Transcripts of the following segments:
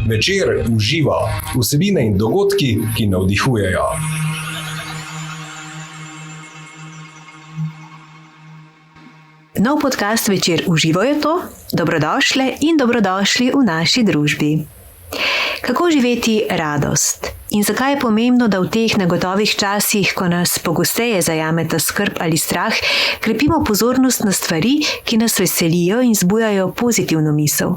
Večer uživa, vsebine in dogodki, ki navdihujejo. Nov podcast Večer uživa je to. Dobrodošle in dobrodošli v naši družbi. Kako živeti radost? In zakaj je pomembno, da v teh negotovih časih, ko nas pogosteje zajameta skrb ali strah, krepimo pozornost na stvari, ki nas veselijo in zbujajo pozitivno misel?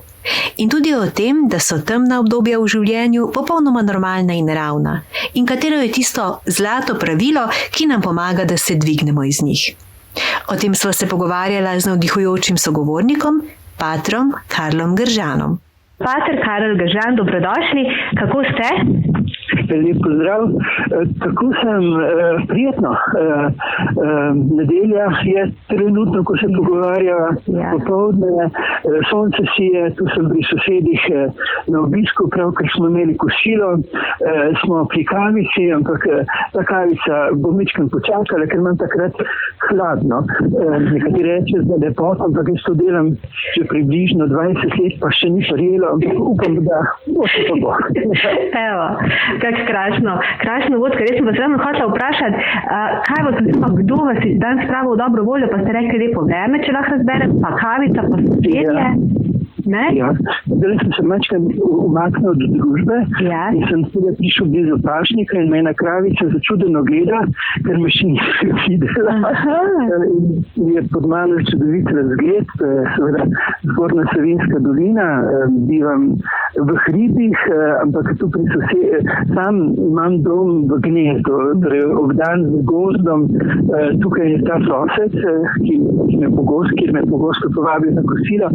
In tudi o tem, da so temna obdobja v življenju popolnoma normalna in naravna, in katero je tisto zlato pravilo, ki nam pomaga, da se dvignemo iz njih. O tem sva se pogovarjala z navdihujočim sogovornikom, patrom Karlom Gržanom. Pater Karel Gržan, dobrodošli. Kako ste? Lep pozdrav. Tako sem prijetno. Nedelja je trenutno, ko se pogovarjava, popoldne, sonce sije, tu sem pri sosedih na obisku, pravkar smo imeli kosilo, smo pri kavici, ampak ta kavica bo mičkam počakala, ker imam takrat hladno. Nekateri reče, da lepoto, ampak jaz to delam že približno 20 let, pa še ni prijelo, ampak upam, da bo se to bo. Evo, kak krašno vod, ker jaz sem vas ravno hotela vprašati, kaj vas oziroma kdo vas je danes spravil v dobro voljo, pa ste rekli lepo vreme, če lahko razberem, pa kavica, pa sosedje. Ja, zdaj sem se mačkam umaknil od družbe in sem tudi prišel blizu pašnika in me ena kravica začudeno gleda, ker me še nisem videla. In je pod mano čudovit razgled, seveda Zgornja Savinjska dolina, bivam v hribih, ampak tu pri sam imam dom v gnezdu, torej obdan z gozdom. Tukaj je ta sosed, ki me pogosto povabi na kosilo,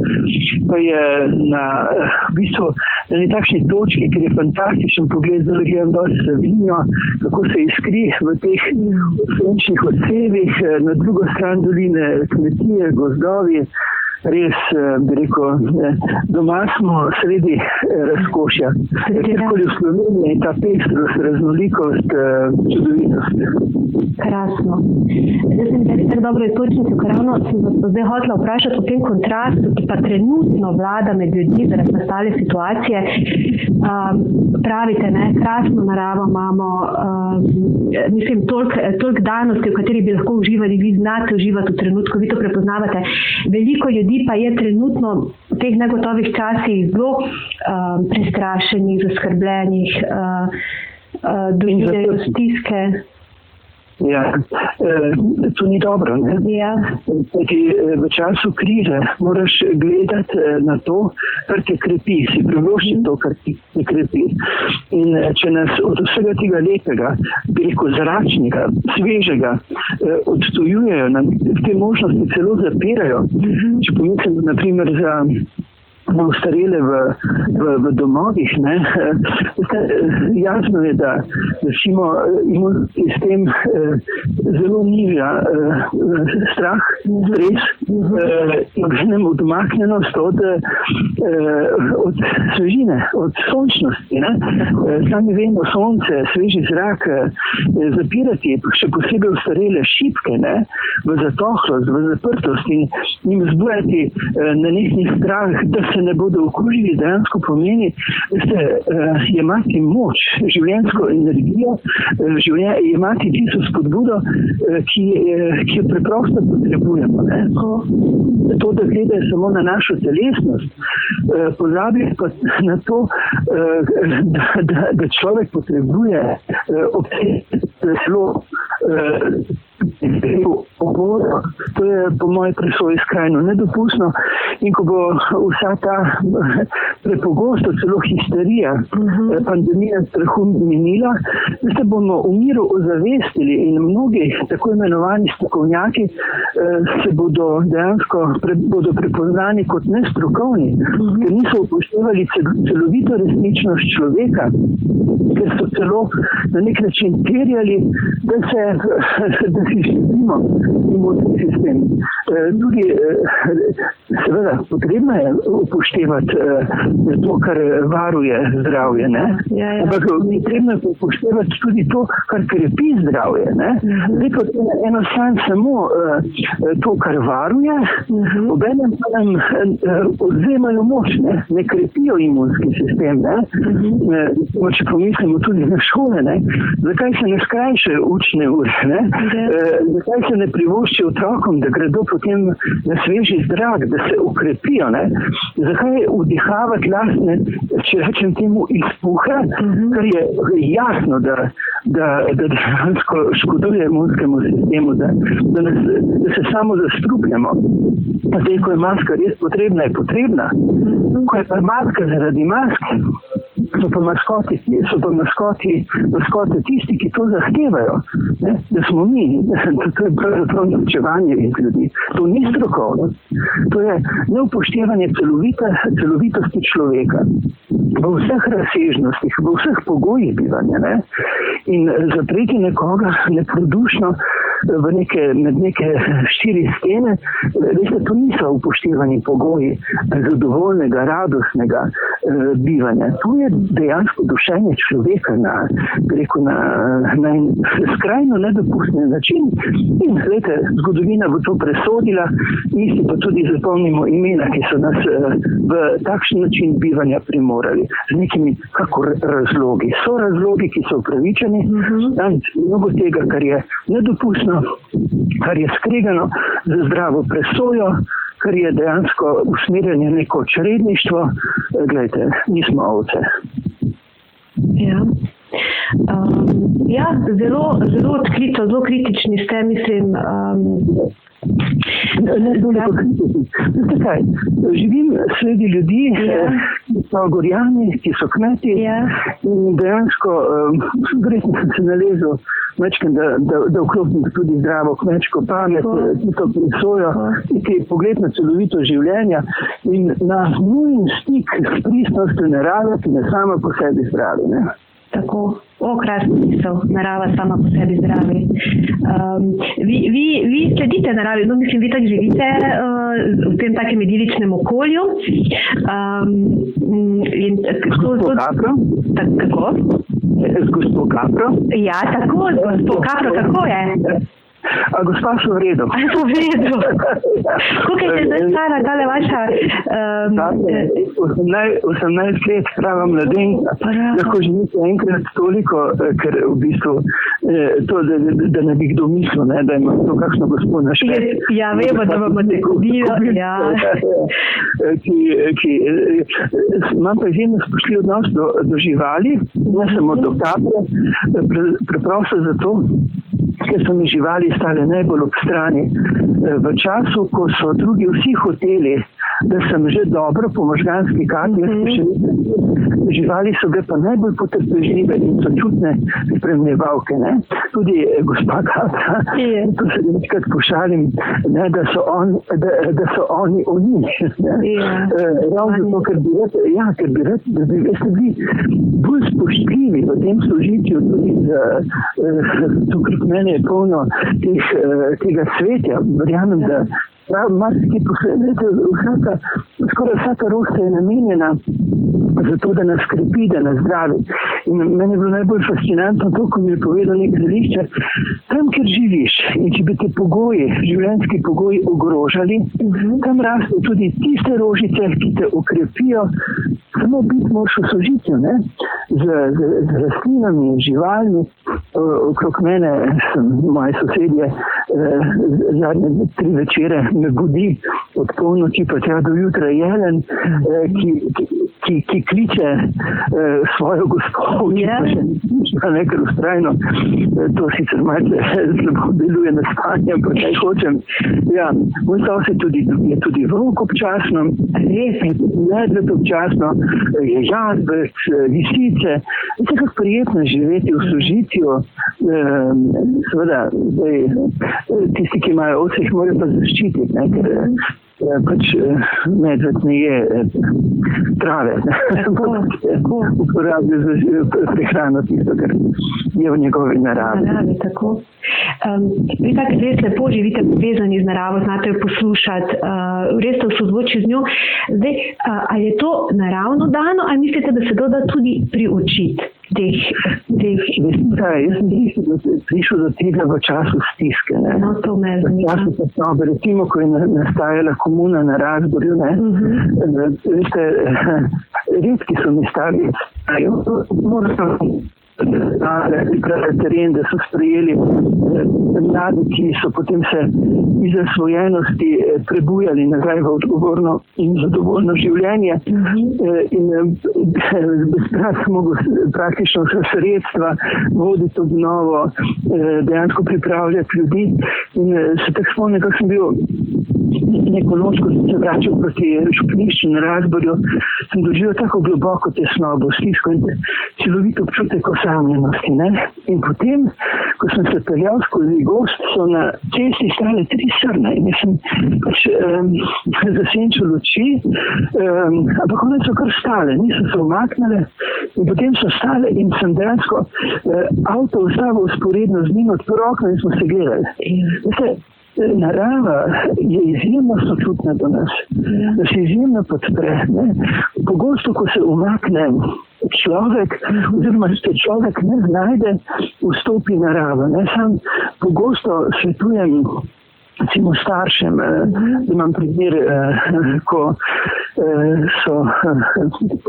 pa je na takšni točki, ker je fantastičen pogled, zelo gledam dol Savinjo, kako se iskri v teh sončnih odsevih, na drugo stran doline kmetije, gozdovi. Res, bi rekel, doma smo sredi razkošja. Kjerkoli v Sloveniji je ta pestrost, raznolikost, čudovitost. Krasno. Zdaj sem tako dobro iztočnico, ker ravno sem vas zdaj hotela vprašati o tem kontrastu, ki pa trenutno vlada med ljudmi zaradi nastale situacije. Pravite, krasno naravo imamo, toliko danosti, v kateri bi lahko uživali, vi znate uživati v trenutku, vi to prepoznavate. Veliko ljudi pa je trenutno v teh negotovih časih zelo prestrašenih, zaskrbljenih, doživljajo stiske. Ja, to ni dobro, ne? Ja. V času krize moraš gledati na to, kar te krepi, si privoščiti to, kar te krepi. In če nas od vsega tega lepega, bi rekel zračnega, svežega, odtujujejo, nam te možnosti celo zapirajo. Če pomislim, naprimer, za ostarele v domovih, jasno je, da recimo imunski sistem zelo nižja strah, stres, in odmaknjenost od svežine, od sončnosti. Sami vemo, sonce, sveži zrak zapirati, še posebej ostarele šibke, v zatohlost, v zaprtost in jim zbujati na neki strah, da se ne bodo okužili, dejansko pomeni, da se jemati moč, življenjsko energijo, jemati tisto spodbudo, ki jo preprosto potrebujemo. To, da gledajo samo na našo telesnost, pozabi pa na to, da človek potrebuje zelo obodo. To je po moji presoji skrajno nedopustno in ko bo vsa ta prepogosto celo histerija, pandemija strahu minila, da se bomo v miru ozavestili in mnogi tako imenovani strokovnjaki se bodo dejansko prepoznani kot nestrokovni, ker niso upoštevali celovito resničnost človeka, ker so celo na nek način terjali, da si želimo imunski sistem. Tudi seveda potrebno je upoštevati to, kar varuje zdravje. Ne? Ampak potrebno je upoštevati tudi to, kar krepi zdravje. Ne? Zdaj pa eno stran samo to, kar varuje, obenem pa nam odvzemajo moč, ne krepijo imunski sistem. Če pomislimo tudi na šole, zakaj se ne skrajšajo učne ure, zakaj se ne privošči otrokom, da gredo potem na sveži zrak, da se ukrepijo, zakaj vdihavati lastne, če rečem temu, izpuhe, kar je jasno, da škoduje imunskemu sistemu, da se samo zastrupljamo. Zdaj, ko je maska res potrebna, je potrebna. Ko je pa maska zaradi maske, so pa maskote tisti, ki to zahtevajo, da smo mi, to je pravzaprav norčevanje iz ljudi. To ni strokovnost, to je neupoštevanje celovitosti človeka v vseh razsežnostih, v vseh pogojih bivanja. In zapreti nekoga neprodušno med neke 4 stene, veste, to niso upoštevani pogoji zadovoljnega, radostnega bivanja. To je dejansko dušenje človeka na skrajno nedopusten način. In gledajte, zgodovina bo to presodila, mi si pa tudi zapomnimo imena, ki so nas v takšen način bivanja primorali. Z nekimi razlogi. So razlogi, ki so upravičeni, mnogo tega, kar je nedopustno, kar je skregano za zdravo presojo, kar je dejansko usmerjanje neko čredništvo. Gledajte, nismo ovce. Zelo odkrito, zelo kritični ste, mislim. Veste kaj, živim sredi ljudi, ki so gorjani, ki so kmeti, in dejansko verjetno sem se nalezel mečkem, da vklopim tudi zdravo kmečko pamet, ki to presojo, ki je pogled na celovito življenja in na nujen stik s pristnostjo narave, ki ne sama po sebi zdravi. Tako, krasno misel, narava sama po sebi zdravi. Vi sledite naravi, mislim, vi tako živite v tem takem idiličnem okolju. Z gospod Kapro? Kako? Z gospod Kapro? Ja, tako, z gospod Kapro, kako je? A gospa so v redu. So v redu. Koliko je zdaj stara, tale vaša? 18 let, prava mladenka. Lahko živite enkrat toliko, ker v bistvu to, da ne bi kdo mislil, da ima to kakšno gospod na švet. Ja, vemo, da vam te kubilo. Imam pa izjemno spoštljiv odnos do živali, ne samo do kapre, preprosto zato, ker so mi živali stale najbolj ob strani. V času, ko so drugi vsi hoteli, da sem že dobro po možganski karti, živali so bile pa najbolj potrpežljive in sočutne spremljevalke. Tudi gospa Kapra, to se nekaj pošalim, da so oni o njih. Ravno to, ker bi bili bolj spoštljivi v tem služitju, tudi tukaj mene je polno tega svetja. Verjamem, da marsikaj posledujete, skoraj vsaka rosta je namenjena zato, da nas krepi, da nas zdravi. In meni je bilo najbolj fascinantno to, ko mi je povedal nek zeliščar, tam, kjer živiš in če bi te življenjski pogoji ogrožali, tam raste tudi tiste rožice, ki te ukrepijo, samo biti moraš v sožitju, z rastlinami, živalmi. Okrog mene moje sosedje zadnje 3 večere me budi od polnoči pa tja do jutra jelen, ki kliče svojo gospod, ker ustrajno to sicer malce slabo deluje na spanje, pa kaj hočem. Ja, moj sosed je tudi volk občasno, medved občasno, je jazbec, lisice. Vse kako prijetno živeti v sožitju. Seveda, tisti, ki imajo ovce, jih morajo pa zaščititi, ker pač medved ne je trave, uporablja za prehrano tisto, kar je v njegovi naravi. Tako. Vi tako res lepo živite povezani z naravo, znate jo poslušati, res ste v sozvočju z njo. Zdaj, ali je to naravno dano, ali mislite, da se to da tudi priučiti? Jaz sem prišel do tega v času stiske. No, to me zanima. V času posnobe, recimo, ko je nastajala komuna na Razborju, veste, redki so mi stali, teren, da so sprejeli mladi, ki so potem se iz zasvojenosti prebujali nazaj v odgovorno in zadovoljno življenje. In bezprat mogel praktično vse sredstva voditi obnovo, dejansko pripravljati ljudi. In se tako spomnim, kako sem bil ekološko, sem se vračal proti župnišču na Razborju, sem doživel tako globoko tesnobo, stisko in celovit občutek osamljenosti. In potem, ko sem se peljal skozi gozd, so na cesti stale 3 srne in sem pač zasenčil luči, ampak one so kar stale, niso se umaknile in potem so stale in sem dejansko avto ustavil usporedno z njim, odprl okno in smo se gledali. Narava je izjemno sočutna do nas, da se izjemno podpre. Pogosto, ko se umakne človek, oziroma se človek ne znajde, vstopi narava. Sam pogosto svetujem recimo staršem, da imam primer, ko so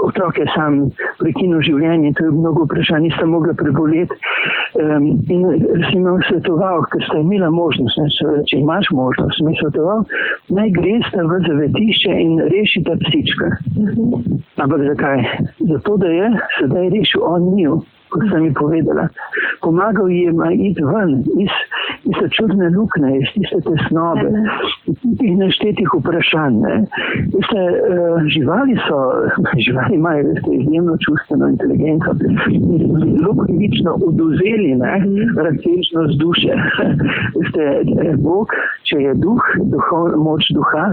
otroke sam prekinil življenje, to je mnogo vprašanj, nista mogla preboleti. In sem jim svetoval, ker sta imela možnost, če imaš možnost, sem jim svetoval, naj gresta v zavetišče in rešita psička. Ampak zakaj? Zato, da je sedaj rešil on njiju, kot sem mi povedala. Pomagal jim iti ven iz te čudne lukne, iz tiste tesnobe, iz neštetih vprašanj. Živali imajo izjemno čustveno inteligenco in zelo krivično odvzeli razsežnost duše. Bog, če je duh, moč duha,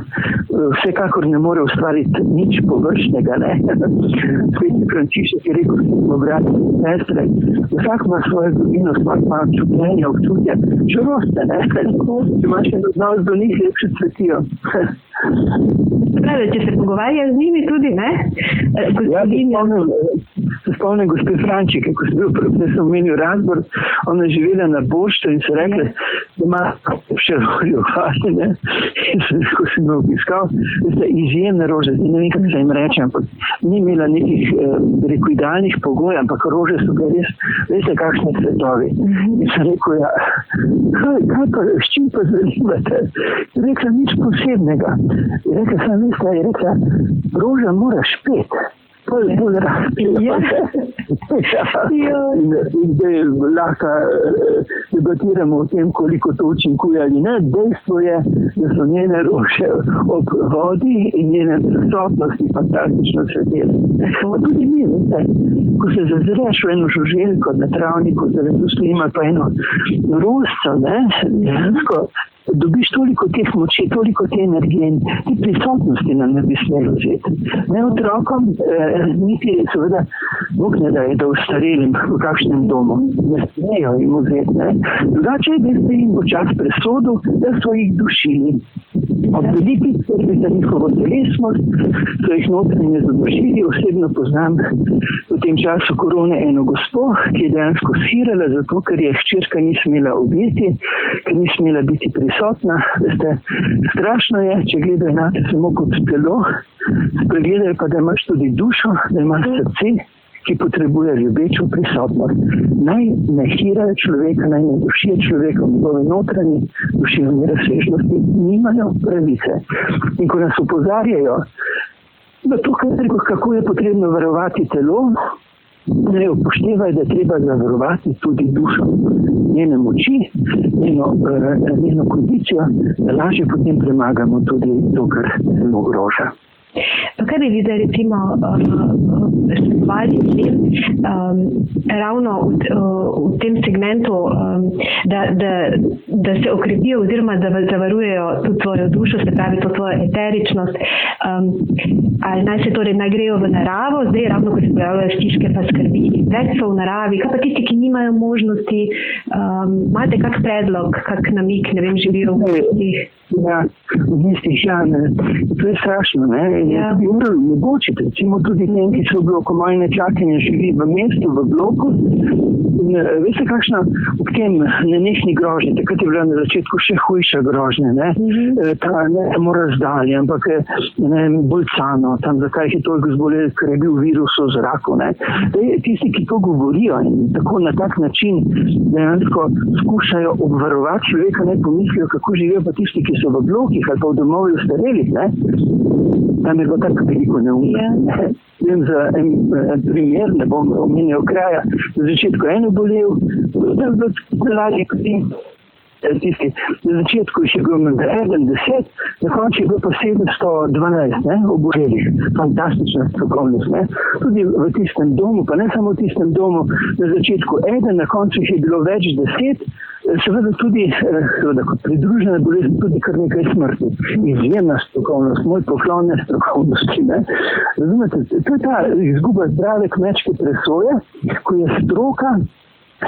vsekakor ne more ustvariti nič površnega. Sveti Frančišek je rekel, smo brati in sestre, vsak ima svojo globino, vsak ima čutenje, občutje, čuroste, če imaš en odnos do njih, lepše cvetijo. Pravi, če se pogovarja z njimi tudi, ne? Se spomnim gospe Frančike, ko sem omenil Razbor, ona je živela na Boštu in se rekla, da ima še rožje v hati, in ko sem jo obiskal, izjemne rože, ne vem, kako se jim reče, ampak ni imela nekih idealnih pogojev, ampak rože so bile res, veste, kakšne cvetovi. In sem rekel, kaj pa, s čim pa zanimate? Je rekla, nič posebnega. Je rekla, roža mora špet. To je bolj razpet. In zdaj lahko debatiramo o tem, koliko to učinkuje ali ne. Dejstvo je, da so njene rože ob vodi in njene prisotnosti fantastično cvetele. Pa tudi mi, ko se zazreš v eno žuželjko na travniku, da ima pa eno rožco, dejansko dobiš toliko teh moči, toliko te energije in te prisotnosti nam ne bi smelo vzeti. Ne otrokom, niti seveda Bog ne daje, da ustarelim v kakšnem domu. Ne smejo jim vzeti. Drugače je, da ste jim počas presodu, da so jih dušili. Od veliki skrbi za njihovo telesnost so jih notranje zadušili. Osebno poznam v tem času korone eno gospo, ki je dejansko shirala, zato ker je hčerka ni smela objeti, ker ni smela biti prisotna. Veste, strašno je, če gledajo na te samo kot telo, spregledajo pa, da imaš tudi dušo, da imaš srce, ki potrebuje ljubečo prisotnost. Naj ne hirajo človeka, naj ne dušijo človeka v njegove notranji duševni razsežnosti, nimajo pravice. In ko nas opozarjajo, da to, kako je potrebno varovati telo, ne upoštevaj, da je treba zavarovati tudi dušo, njene moči, njeno kondicijo, da lažje potem premagamo tudi to, kar se ogroža. Pa kaj bi vi zdaj recimo svali s tem, ravno v tem segmentu, da se okrepijo oziroma da zavarujejo tudi svojo dušo, se pravi to svojo eteričnost, ali naj se torej naj grejo v naravo, zdaj ravno ko se pojavljajo stiške pa skrbi, več so v naravi, kaj pa tisti, ki nimajo možnosti, imate kak predlog, kak namik, ne vem, živijo v mestih? Ja, v mestih, ja, to je strašno, ne, ja. Bi morali omogočiti, recimo tudi tem, ki so bilo komajne čakanje, živi v mestu, v bloku, in veste kakšna ob tem nenehni grožnje, takrat je bila na začetku še hujša grožnja, ne, ta ne samo razdalje, ampak bolcano, tam zakaj je toliko zbolel, ker je bil virus v zraku, ne. Tisti, ki to govorijo in tako na tak način dejansko skušajo obvarovati človeka, ne pomislijo, kako živijo pa tisti, ki so v blokih ali pa v domovih starelih, ne. Tam je bilo tako veliko neumnosti. Vem za en primer, ne bom omenil kraja, na začetku eno bolel, da je bilo lažje kot tisti. Na začetku je še bil 10, na koncu je bilo pa 712 obolelih. Fantastična strokovnost. Ne? Tudi v tistem domu, pa ne samo v tistem domu, na začetku eden, na koncu je bilo več 10, seveda tudi kot pridružena bolezen tudi kar nekaj smrti. Izjemna strokovnost, moj poklon strokovnosti. Ne? Razumete, to je ta izguba zdrave kmečke presoje, ko je stroka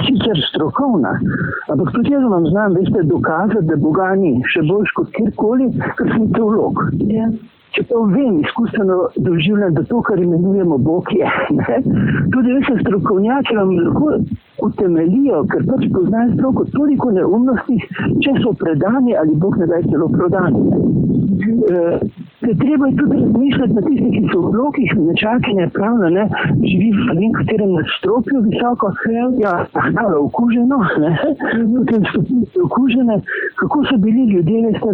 sicer strokovna, ampak tudi jaz vam znam, veste, dokazati, da Boga ni, še boljš kot kjerkoli, ker sem teolog. Ja. Če to vem, izkustveno doživljam, da to, kar imenujemo Bog je. Ne? Tudi veste, strokovnjaki vam lahko utemelijo, ker pač poznajo stroko toliko neumnosti, če so predani ali Bog ne daj celo prodani. Treba je tudi razmišljati na tistih, ki so v blokih, nečakanje pravno, ne, živi v katerem nadstropju visoko, ja, hnalo okuženo, ne, potem stopnice okužene, kako so bili ljudje, veste,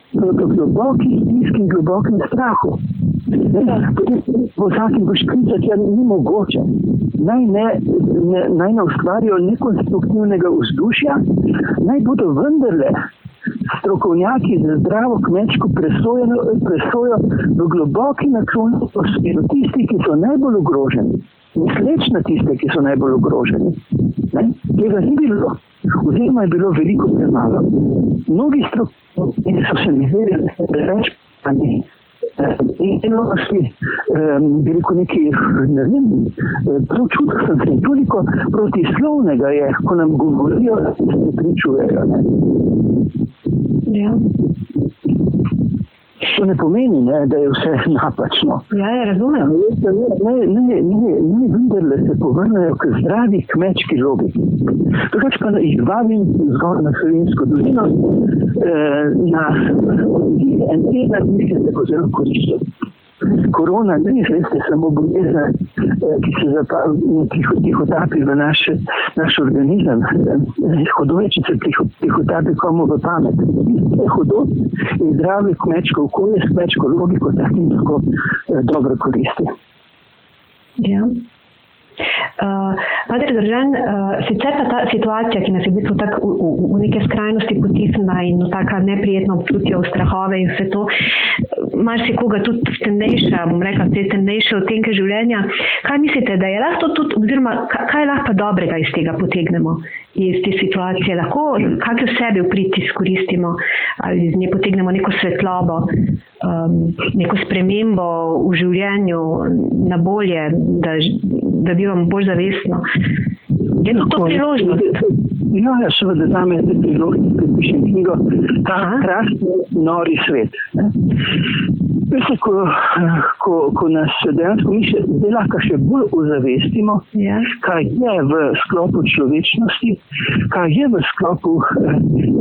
v globoki stiski in globokem strahu. Potem v vsakim boš klicati, ja, ni mogoče. Naj ne ustvarijo nekonstruktivnega vzdušja, naj bodo vendarle strokovnjaki za zdravo kmečko presojo v globoki naklonjenosti do tistih, ki so najbolj ogroženi. Misleč na tiste, ki so najbolj ogroženi. Ne? Tega ni bilo. Oziroma je bilo veliko premalo. Mnogi strokovnjaki so se mi verjeli, da več pa ni. In enosti, bi rekel neki, ne vem, prav čutil sem se, toliko protislovnega je, ko nam govorijo, da se ne pričujejo. Ne? Ja. To ne pomeni, ne, da je vse napačno. Ja, razumem. Ne, vendarle se povrnejo k zdravi kmečki logiki. Drugač pa jih vabim zgolj na Savinjsko dolino, na en teden, mislim, da bo zelo koristno. Korona ni, veste, samo bolezen, ki tihotapi v naš organizem. Hudo je, če se tihotapi komu v pamet. Je hudo in zdravi kmečko okolje, s kmečko logiko, takim tako dobro koristi. Ja. Pater Držan, sicer pa ta situacija, ki nas je v bistvu tako v neke skrajnosti potisnila in taka neprijetna občutja, v strahove in vse to, marsikoga tudi temnejša, bom rekla, temnejše odtenke življenja. Kaj mislite, da je lahko tudi, oziroma kaj lahko dobrega iz tega potegnemo, iz te situacije? Lahko kak v sebi v prid izkoristimo ali iz nje potegnemo neko svetlobo, neko spremembo v življenju na bolje, da bivamo bolj zavestno. Je to priložnost? Ja, seveda, zame je to priložnost, da pišem knjigo Ta krasni, nori svet. Veste, ko nas dejansko mi se lahko še bolj ozavestimo, kaj je v sklopu človečnosti, kaj je v sklopu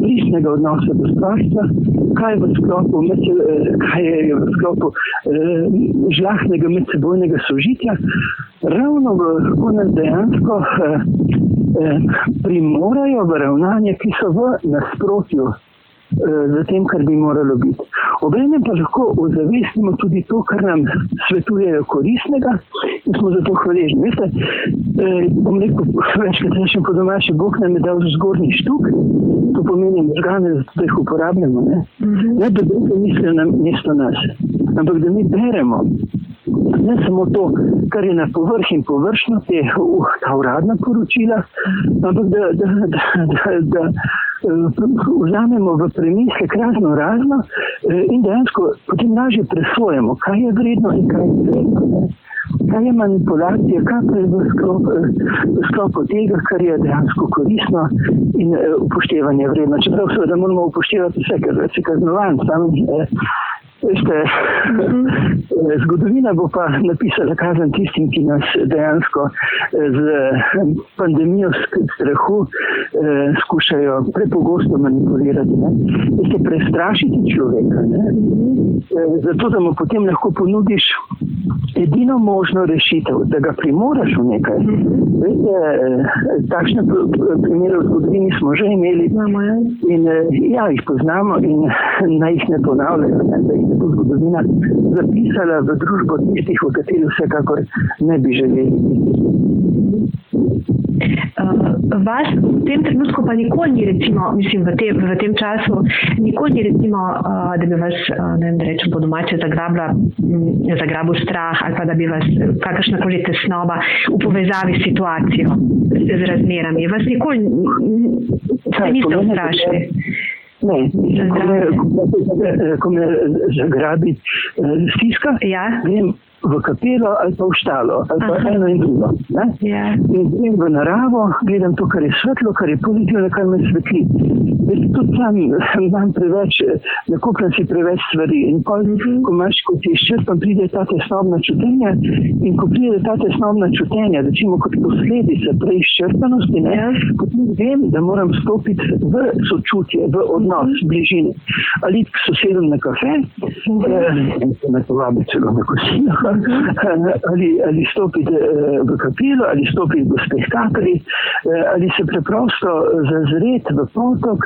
pristnega odnosa do stvarstva, kaj je v sklopu žlahtnega medsebojnega sožitja, ravno ko nas dejansko primorajo v ravnanje, ki so v nasprotju za tem, kar bi moralo biti. Obenem pa lahko ozavestimo tudi to, kar nam svetujejo koristnega in smo za to hvaležni. Veste, bom rekel, večkrat rečem po domače, Bog nam je dal zgornji štuk, to pomeni možgane, da jih uporabljamo. Ne da druge mislijo na mesto nas, ampak da mi beremo ne samo to, kar je na povrh in površno, ta uradna poročila, ampak da vzamemo v premislek razno in dejansko potem lažje presojamo, kaj je vredno in kaj je vredno. Kaj je manipulacija, kaj je v sklopu tega, kar je dejansko koristno in upoštevanje vredno. Čeprav seveda moramo upoštevati vse, ker se kaznovan sam. Veste, zgodovina bo pa napisala kazen tistim, ki nas dejansko z pandemijo strahu skušajo prepogosto manipulirati. Veste, prestrašiti človeka, zato da mu potem lahko ponudiš edino možno rešitev, da ga primoraš v nekaj. Veste, takšne primere v zgodovini smo že imeli in jih poznamo in naj jih ne ponavljajo, da jih bo zgodovina zapisala v družbo tistih, v kateri vsekakor ne bi želeli. Vas v tem trenutku pa nikoli ni recimo, mislim v tem času, nikoli ni recimo, da bi vas, ne vem, da rečem po domače, zagrabil strah ali pa da bi vas kakršnakoli tesnoba v povezavi s situacijo, z razmerami. Vas nikoli niste ustrašili? Ne, ko me zagrabi stiska, grem v kapelo ali pa v štalo, ali pa eno in drugo. In grem v naravo, gledam to, kar je svetlo, kar je pozitivno, kar me svetli. Tudi sam imam preveč, nakupljam si preveč stvari in ko si izčrpan, pride ta tesnobna čutenja in ko pride ta tesnobna čutenja, recimo kot posledica preizčrpanosti, potem vem, da moram stopiti v sočutje, v odnos, bližine. Ali k sosedom na kafe, na povabi celo na kosilo, ali stopiti v kapelo, ali stopiti v spektakli, ali se preprosto zazreti v potok,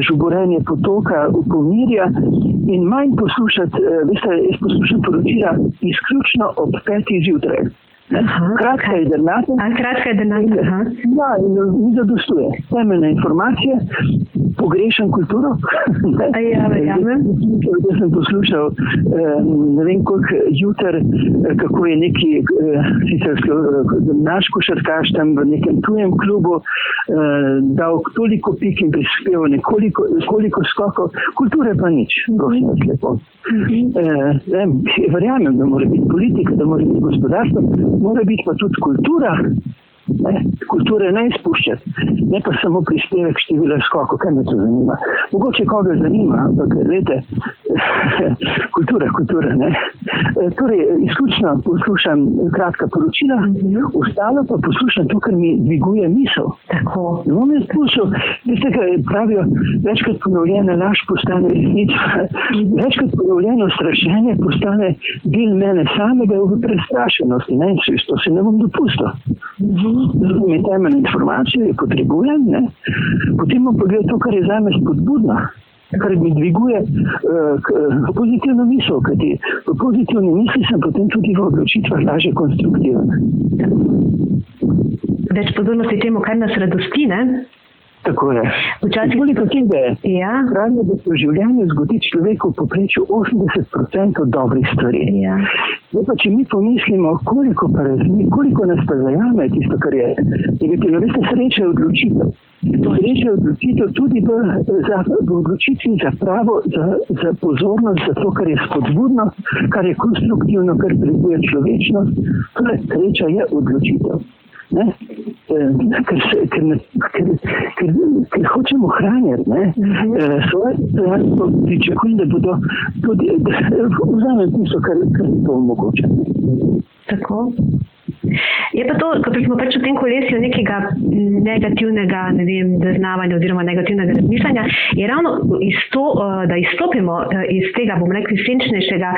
žuborenje potoka pomirja in manj poslušati, veste, jaz poslušam poročila izključno ob 5. zjutraj. Kratka je jedrnata. Ja, in mi zadostuje. Temeljne informacije, pogrešam kulturo. Jaz sem poslušal, ne vem koliko jutr, kako je neki naš košarkaš tam v nekem tujem klubu dal toliko pik in prispeval koliko skokov, kulture pa nič. Prosim vas lepo. Verjamem, da mora biti politika, da mora biti gospodarstvo, mora biti pa tudi kultura. Kulture ne izpuščati, ne pa samo prispevek števila skokov, kaj me to zanima. Mogoče koga zanima, ampak gledajte, kultura, ne. Torej, izključno poslušam kratka poročila, ostalo pa poslušam to, kar mi dviguje misel. Tako. Ne bom jaz poslušal, veste, kaj pravijo, večkrat ponovljena laž postane resnica, večkrat ponovljeno strašenje postane del mene samega v prestrašenosti, ne, to se ne bom dopustil. Zato mi temeljne informacije potrebujem, potem bom pogledal to, kar je zame spodbudno, kar mi dviguje pozitivno misel, kajti v pozitivni misli sem potem tudi v odločitvah lažje konstruktiven. Več pozornosti temu, kar nas radosti, ne? Tako je. Koliko tega je? Pravijo, da se v življenju zgodi človeku v povprečju 80% dobrih stvari. Zdaj pa, če mi pomislimo, koliko nas pa zajame tisto, kar je negativno. Veste, sreča je odločitev. Sreča je odločitev tudi v odločitvi za pravo, za pozornost, za to, kar je spodbudno, kar je konstruktivno, kar prebuje človečnost. Torej, sreča je odločitev. Ker hočemo ohranjati svoje dostojanstvo, pričakujem, da bodo tudi vzamem tisto, kar to omogoča. Tako. Je pa to, ko smo pač v tem kolesju nekega negativnega, zaznavanja oziroma negativnega razmišljanja, je ravno da izstopimo iz tega, bom rekli, senčnejšega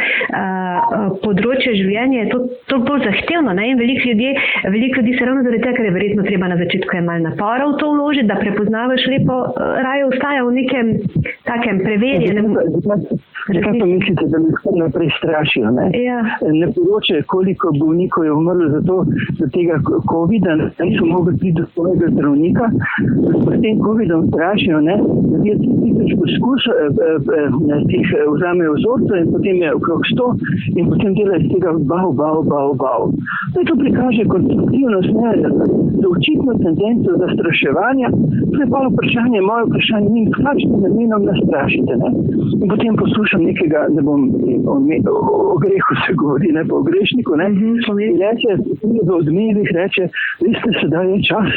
področja življenja, je to bolj zahtevno, ne? In veliko ljudi se ravno zaradi tega, ker je verjetno treba na začetku je malo napora v to vložiti, da prepoznavaš lepo, raje ostaja v nekem takem preverjenem. Kaj pa mislite, da me kar naprej strašijo? Ne poročajo, koliko bolnikov je umrlo zato tega COVID-a, niso mogli priti do svojega zdravnika, s tem COVID-om strašijo, da je tisoč poskusov, vzamejo vzorce in potem je okrog 100 in potem delajo iz tega bau. To prikaže konstruktivnost, za očitno tendenco zastraševanja. To je pa vprašanje, moje vprašanje, njim s kakšnim namenom nas strašite. In potem poslušam nekega, ne bom o grehu se govori, ne pa o grešniku, in reče, v odmevih reče, veste, sedaj je čas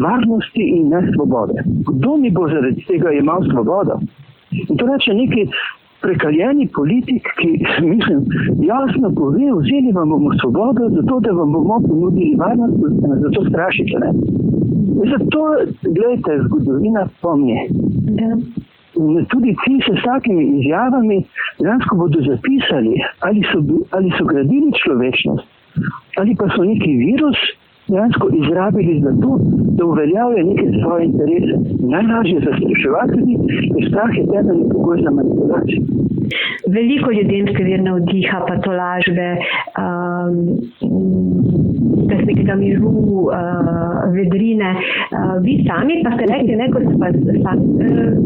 varnosti in ne svobode. Kdo mi bo zaradi tega imel svobodo? In to reče neki prekaljeni politik, ki, mislim, jasno pove, vzeli vam bomo svobodo, zato da vam bomo ponudili varnost, zato strašite. Zato, gledajte, zgodovina pomni. In tudi ti se s takimi izjavami dejansko bodo zapisali, ali so gradili človečnost, ali pa so neki virus dejansko izrabili za to, da uveljavlja neke svoje interese. Najlažje zastraševati ljudi, ker strah je temeljni pogoj za manipulacijo. Veliko ljudem se verne vdiha, pa to lažbe, bez nekega miru, vedrine. Vi sami pa ste rekli, ko se pa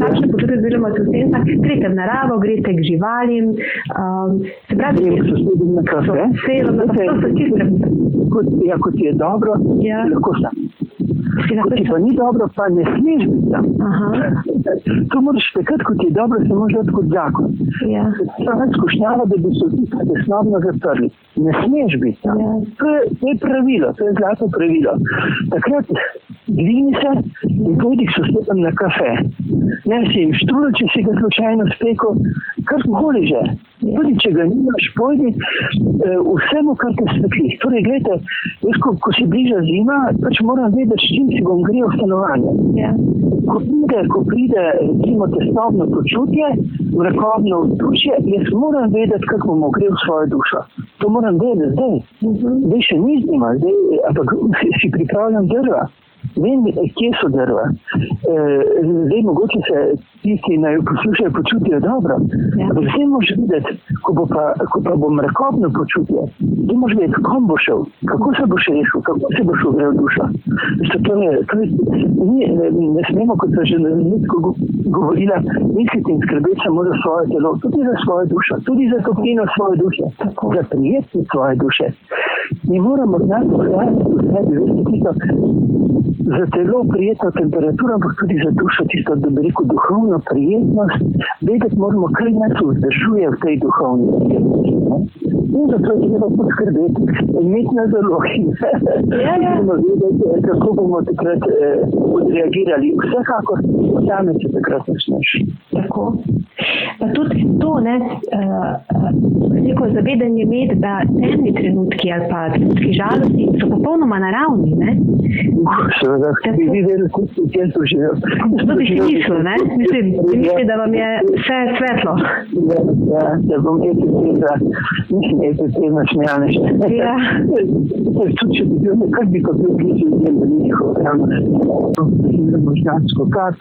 takšne počutite, oziroma sosedstva, greste v naravo, greste k živalim. Se pravi, sosedim na kafe. Kot je dobro, lahko sam. Ko ti pa ni dobro, pa ne smeš biti tam. To moraš takrat, ko ti je dobro, se moraš dati kot zakon. Sama skušnjava, da bi se vsi tesnobno zaprli. Ne smeš biti tam. To je pravilo, to je zlato pravilo. Takrat dvini se in pojdi k sosedom na kafe. Ne si jim štrulo, če si ga slučajno spekel, kar koli že. Tudi če ga nimaš, pojdi vsemu, kar te svetli. Torej, gledajte, jaz, ko se bliža zima, pač moram vedeti, s čim si bom grel v stanovanje. Ko pride recimo tesnobno počutje, mrakovno vzdušje, jaz moram vedeti, kako bom ogrel svojo dušo. To moram vedeti zdaj. Zdaj še ni zima, ampak si pripravljam drva. Vem, kje so drva. Zdaj mogoče se tisti, naj jo poslušajo, počutijo dobro. Ampak zdaj moraš videti, ko pa bo mrakobno počutje, zdaj moraš videti, kom bo šel, kako se boš rešil, kako se boš ogrel dušo. Ne smemo, kot sem že na začetku govorila, misliti in skrbeti samo za svoje telo, tudi za svojo dušo, tudi za toplino svoje duše, za prijetnost svoje duše. Mi moramo znati v sebi, za telo prijetno temperaturo, ampak tudi za dušo tisto, da bi rekel, duhovno prijetnost. Vedeti moramo, kaj nas vzdržuje v tej duhovni prijetnosti. In zato je treba poskrbeti, imeti na zalogi. Moramo vedeti, kako bomo takrat odreagirali. Vsekakor same se takrat začneš. Tako. Pa tudi to, neko zavedanje imeti, da temni trenutki ali pa trenutki žalosti so popolnoma naravni, ne? Seveda, bi videli, kot se je to živel. To bi si mislil, ne? Mislim, da vam je vse svetlo. Da bom epitezna smejane še. Tudi, če bi bil nekaj, bi pa bil blizu ljudem, da ni njihov ravnost. Možgansko kar.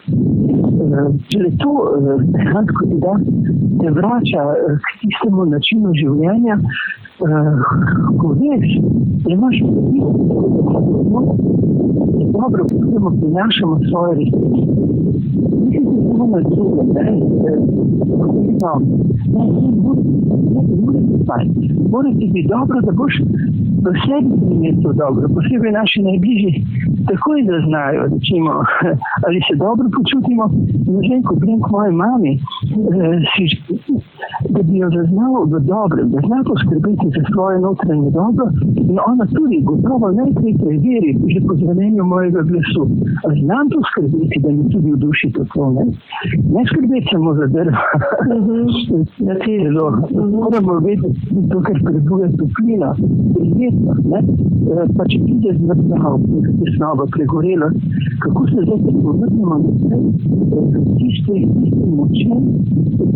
Če to dejansko ti da, te vrača k tistemu načinu življenja, ko veš, da imaš dobro, da prinašamo svoje resnice. Mislim, da je to na drugem, mora ti biti dobro, da boš v sebi imeti to dobro. Posebej naši najbližji takoj zaznajo, recimo, ali se dobro počutimo. Ko grem k moji mami, da bi jo zaznal v dobrem, da zna poskrbeti za svoje notranje dobro in ona tudi gotovo najprej preveri že po zvenenju mojega glasu. Znam poskrbeti, da mi tudi v duši tako, ne skrbeti samo za drva. Moramo vedeti to, kar prebuja toplina, prijetnost, pa če pride zmrzal, tesnoba, pregorelost, kako se zdaj povrnemo naprej, tisti moči,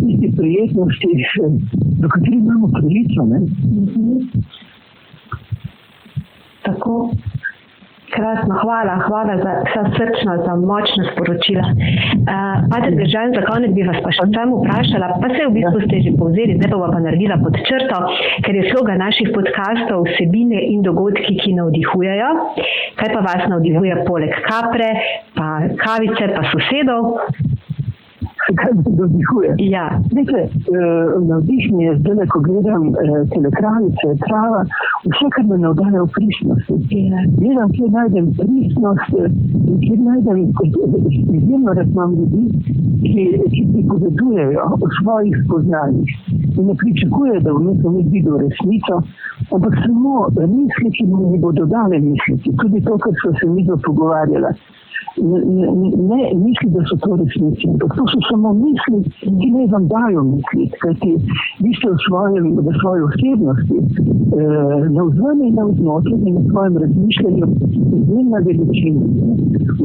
tisti prijetnosti, do kateri imamo pravico, Tako. Krasno, hvala za vsa srčnost, za močna sporočila. Pater Gržan, za konec bi vas pa še samo vprašala, pa se v bistvu ste že povzeli, zdaj pa naredila pod črto, ker je slogan naših podkastov vsebine in dogodki, ki navdihujejo. Kaj pa vas navdihuje poleg kapre, pa kavice, pa sosedov? Kaj me navdihuje? Ja. Navdih mi je zdaj, ko gledam telekranice, trava, vse, kar me navdaja v pristnosti. Gledam, kjer najdem pristnost in kjer najdem, izjemno rad imam ljudi, ki pripovedujejo o svojih spoznanjih in ne pričakuje, da vmes mi vidijo resnico, ampak samo misli, ki mi bodo dale misliti. Tudi to, kar so se mi pogovarjala. Ne misli, da so to resnici, ampak to so samo misli, ki ne vam dajo misliti, kajti vi ste v svoji osebnosti navzven in navznotraj in v svojem razmišljanju izjemna veličina.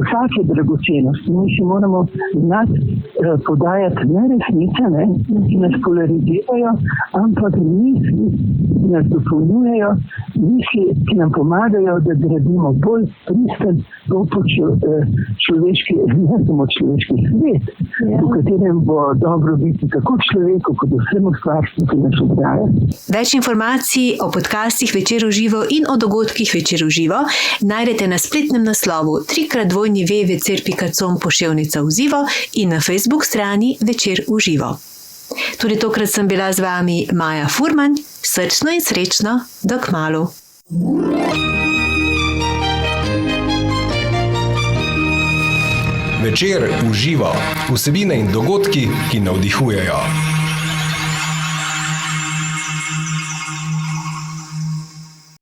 Vsake dragocenosti mi si moramo znati podajati ne resnice, ki nas polarizirajo, ampak misli, ki nas dopolnjujejo, misli, ki nam pomagajo, da gradimo bolj pristen, bolj človeški, ne samo človeški svet, v katerem bo dobro biti tako človeku, kot vsemu stvarstvu, ki nas obdaja. Več informacij o podcastih Večer v živo in o dogodkih Večer v živo najdete na spletnem naslovu www.vcer.com/v in na Facebook strani Večer v živo. Tudi tokrat sem bila z vami Maja Furman, srčno in srečno, do kmalu. Večer v živo. Vsebine in dogodki, ki navdihujejo.